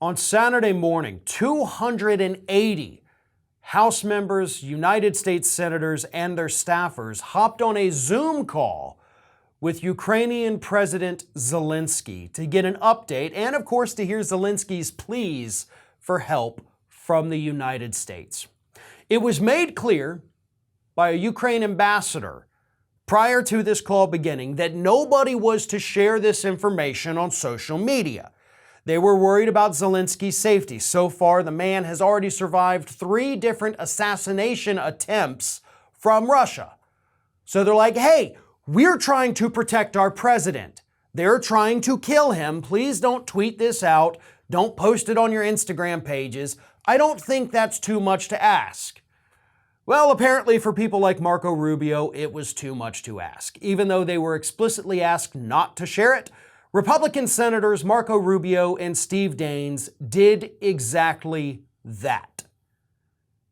On Saturday morning, 280 House members, United States senators, and their staffers hopped on a Zoom call with Ukrainian President Zelensky to get an update and, of course, to hear Zelensky's pleas for help from the United States. It was made clear by a Ukraine ambassador prior to this call beginning that nobody was to share this information on social media. They were worried about Zelensky's safety. So far, the man has already survived 3 different assassination attempts from Russia. So they're like, hey, we're trying to protect our president. They're trying to kill him. Please don't tweet this out. Don't post it on your Instagram pages. I don't think that's too much to ask. Well, apparently for people like Marco Rubio, it was too much to ask. Even though they were explicitly asked not to share it, Republican Senators Marco Rubio and Steve Daines did exactly that.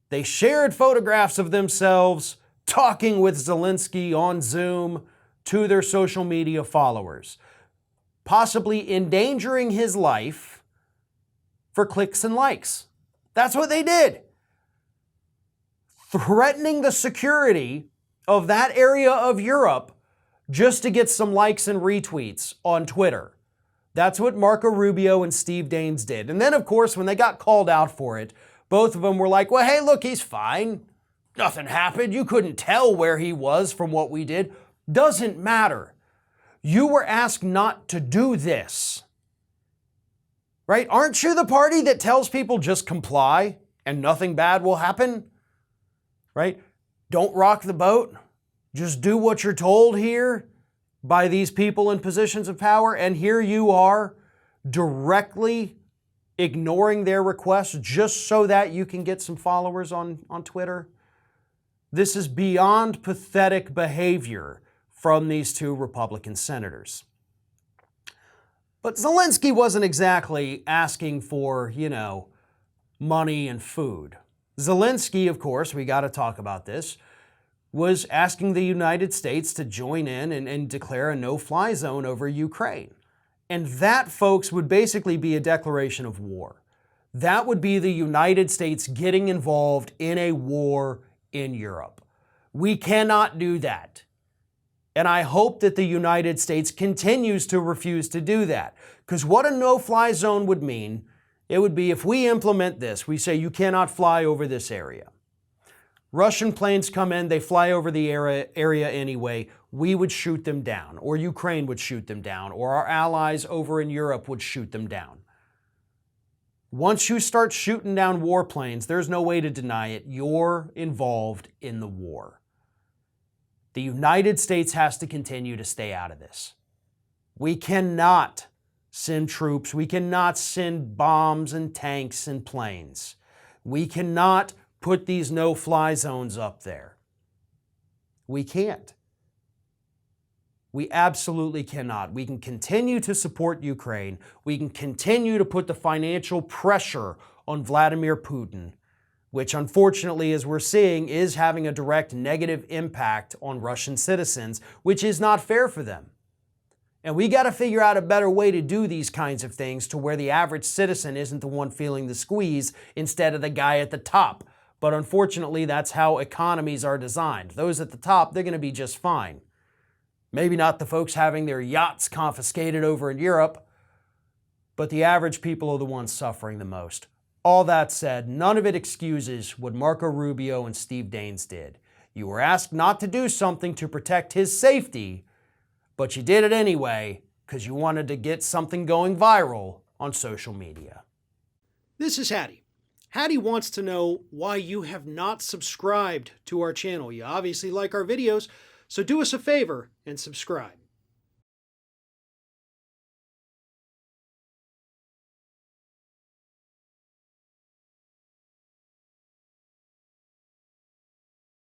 They shared photographs of themselves talking with Zelensky on Zoom to their social media followers, possibly endangering his life for clicks and likes. That's what they did. Threatening the security of that area of Europe just to get some likes and retweets on Twitter. That's what Marco Rubio and Steve Daines did. And then, of course, when they got called out for it, both of them were like, well, hey, look, he's fine. Nothing happened. You couldn't tell where he was from what we did. Doesn't matter. You were asked not to do this. Right? Aren't you the party that tells people just comply and nothing bad will happen? Right? Don't rock the boat. Just do what you're told here by these people in positions of power. And here you are directly ignoring their requests just so that you can get some followers on Twitter. This is beyond pathetic behavior from these 2 Republican senators. But Zelensky wasn't exactly asking for, money and food. Zelensky, of course, we got to talk about this, was asking the United States to join in and declare a no-fly zone over Ukraine. And that, folks, would basically be a declaration of war. That would be the United States getting involved in a war in Europe. We cannot do that. And I hope that the United States continues to refuse to do that. Because what a no-fly zone would mean, it would be if we implement this, we say you cannot fly over this area. Russian planes come in, they fly over the area anyway, we would shoot them down, or Ukraine would shoot them down, or our allies over in Europe would shoot them down. Once you start shooting down warplanes, there's no way to deny it, you're involved in the war. The United States has to continue to stay out of this. We cannot send troops, we cannot send bombs and tanks and planes. We cannot put these no-fly zones up there. We can't. We absolutely cannot. We can continue to support Ukraine. We can continue to put the financial pressure on Vladimir Putin, which unfortunately, as we're seeing, is having a direct negative impact on Russian citizens, which is not fair for them. And we got to figure out a better way to do these kinds of things to where the average citizen isn't the one feeling the squeeze instead of the guy at the top. But unfortunately, that's how economies are designed. Those at the top, they're going to be just fine. Maybe not the folks having their yachts confiscated over in Europe, but the average people are the ones suffering the most. All that said, none of it excuses what Marco Rubio and Steve Daines did. You were asked not to do something to protect his safety, but you did it anyway because you wanted to get something going viral on social media. This is Hattie. Hattie wants to know why you have not subscribed to our channel. You obviously like our videos, so do us a favor and subscribe.